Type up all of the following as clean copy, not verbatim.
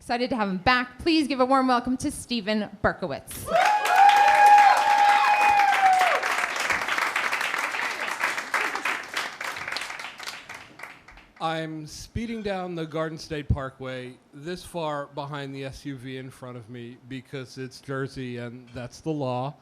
Excited to have him back. Please give a warm welcome to Stephen Berkowitz. I'm speeding down the Garden State Parkway this far behind the SUV in front of me because it's Jersey and that's the law.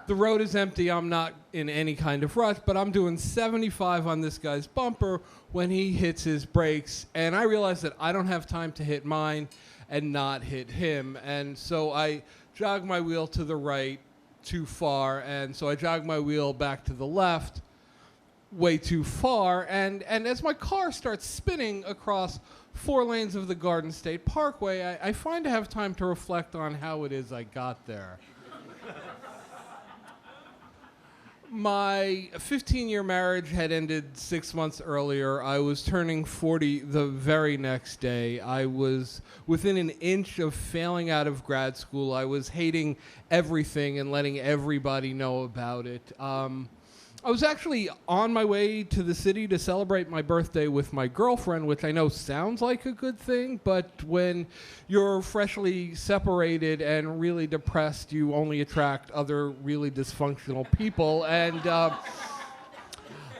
The road is empty. I'm not in any kind of rush, but I'm doing 75 on this guy's bumper when he hits his brakes, and I realize that I don't have time to hit mine and not hit him, and so I jog my wheel to the right too far, and so I jog my wheel back to the left way too far, and as my car starts spinning across 4 lanes of the Garden State Parkway, I find to have time to reflect on how it is I got there. My 15-year marriage had ended 6 months earlier. I was turning 40 the very next day. I was within an inch of failing out of grad school. I was hating everything and letting everybody know about it. I was actually on my way to the city to celebrate my birthday with my girlfriend, which I know sounds like a good thing, but when you're freshly separated and really depressed, you only attract other really dysfunctional people. And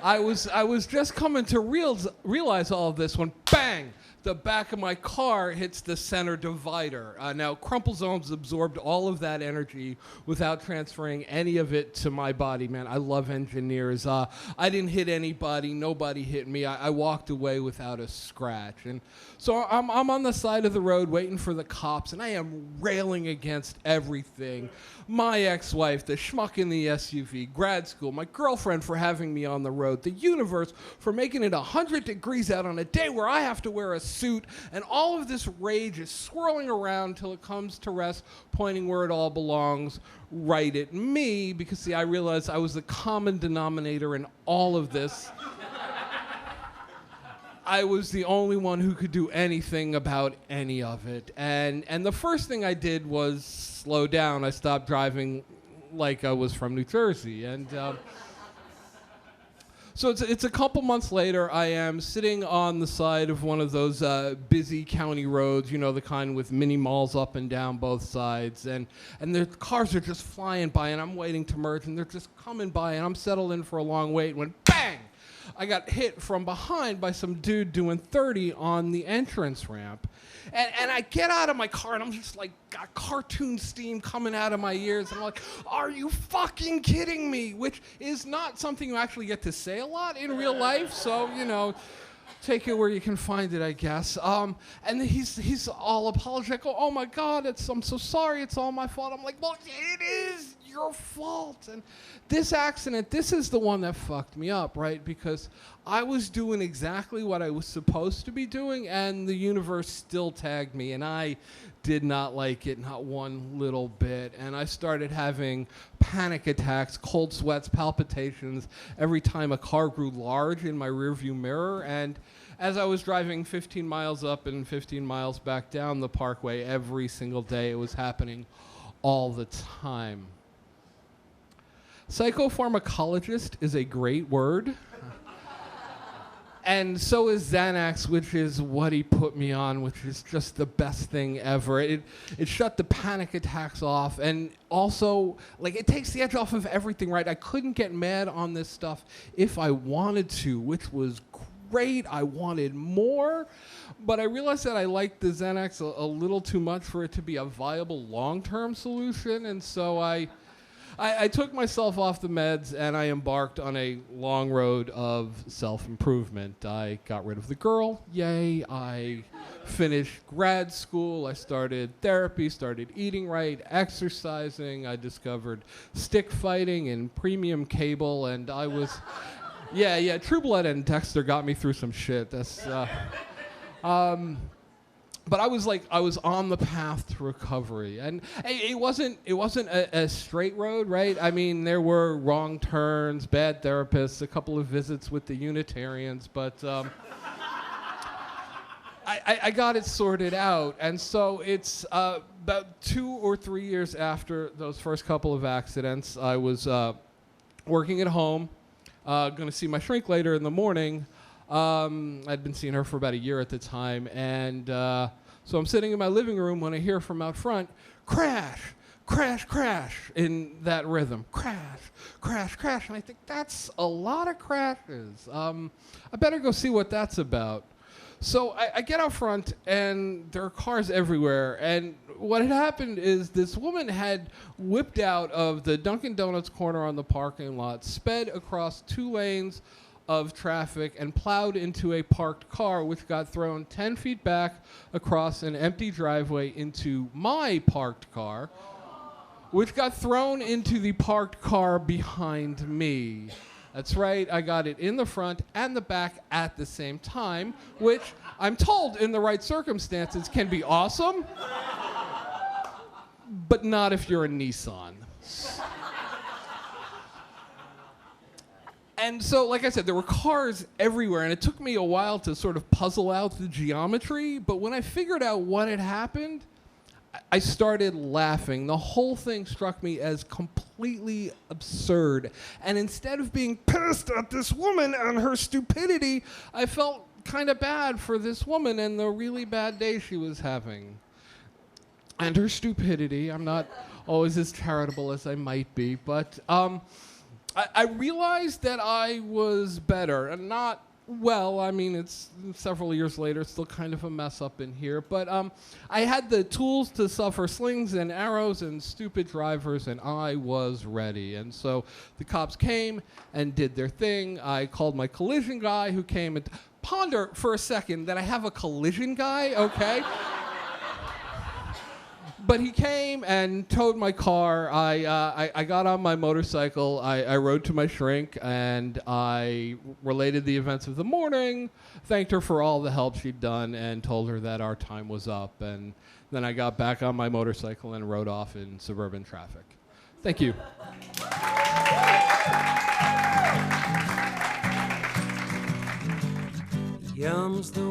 I was just coming to realize all of this when, bang! The back of my car hits the center divider. Now, crumple zones absorbed all of that energy without transferring any of it to my body, man. I love engineers. I didn't hit anybody. Nobody hit me. I walked away without a scratch. And so I'm on the side of the road waiting for the cops, and I am railing against everything. My ex-wife, the schmuck in the SUV, grad school, my girlfriend for having me on the road, the universe for making it 100 degrees out on a day where I have to wear a suit, and all of this rage is swirling around till it comes to rest, pointing where it all belongs, right at me, because, see, I realized I was the common denominator in all of this. I was the only one who could do anything about any of it. And the first thing I did was slow down. I stopped driving like I was from New Jersey. And so it's a couple months later. I am sitting on the side of one of those busy county roads, you know, the kind with mini malls up and down both sides. And the cars are just flying by, and I'm waiting to merge, and they're just coming by, and I'm settled in for a long wait when, bang! I got hit from behind by some dude doing 30 on the entrance ramp. And I get out of my car, and I'm just like, got cartoon steam coming out of my ears. I'm like, are you fucking kidding me? Which is not something you actually get to say a lot in real life. So, you know, take it where you can find it, I guess. And he's all apologetic. Oh my God, I'm so sorry. It's all my fault. I'm like, well, it is your fault. And this accident, this is the one that fucked me up, right? Because I was doing exactly what I was supposed to be doing, and the universe still tagged me, and I did not like it, not one little bit. And I started having panic attacks, cold sweats, palpitations every time a car grew large in my rearview mirror. And as I was driving 15 miles up and 15 miles back down the parkway every single day, it was happening all the time. Psychopharmacologist is a great word. And so is Xanax, which is what he put me on, which is just the best thing ever. It shut the panic attacks off, and also, like, it takes the edge off of everything, right? I couldn't get mad on this stuff if I wanted to, which was great. I wanted more, but I realized that I liked the Xanax a little too much for it to be a viable long-term solution, and so I took myself off the meds, and I embarked on a long road of self-improvement. I got rid of the girl, yay. I finished grad school. I started therapy, started eating right, exercising. I discovered stick fighting and premium cable, and I was, yeah, True Blood and Dexter got me through some shit. That's, but I was on the path to recovery, and it wasn't a straight road, right? I mean, there were wrong turns, bad therapists, a couple of visits with the Unitarians, but I got it sorted out. And so it's about 2 or 3 years after those first couple of accidents, I was working at home, going to see my shrink later in the morning. I'd been seeing her for about a year at the time, and So I'm sitting in my living room when I hear from out front, crash, crash, crash, in that rhythm. Crash, crash, crash. And I think that's a lot of crashes. I better go see what that's about. So I get out front, and there are cars everywhere. And what had happened is this woman had whipped out of the Dunkin' Donuts corner on the parking lot, sped across 2 lanes of traffic, and plowed into a parked car, which got thrown 10 feet back across an empty driveway into my parked car, which got thrown into the parked car behind me. That's right, I got it in the front and the back at the same time, which I'm told in the right circumstances can be awesome, but not if you're a Nissan. And so, like I said, there were cars everywhere, and it took me a while to sort of puzzle out the geometry, but when I figured out what had happened, I started laughing. The whole thing struck me as completely absurd. And instead of being pissed at this woman and her stupidity, I felt kind of bad for this woman and the really bad day she was having. And her stupidity. I'm not always as charitable as I might be, but I realized that I was better, and not well. I mean, it's several years later, it's still kind of a mess up in here, but I had the tools to suffer slings and arrows and stupid drivers, and I was ready. And so the cops came and did their thing. I called my collision guy, who came and ponder for a second that I have a collision guy, okay? But he came and towed my car. I got on my motorcycle. I rode to my shrink, and I related the events of the morning, thanked her for all the help she'd done, and told her that our time was up. And then I got back on my motorcycle and rode off in suburban traffic. Thank you. Yum's the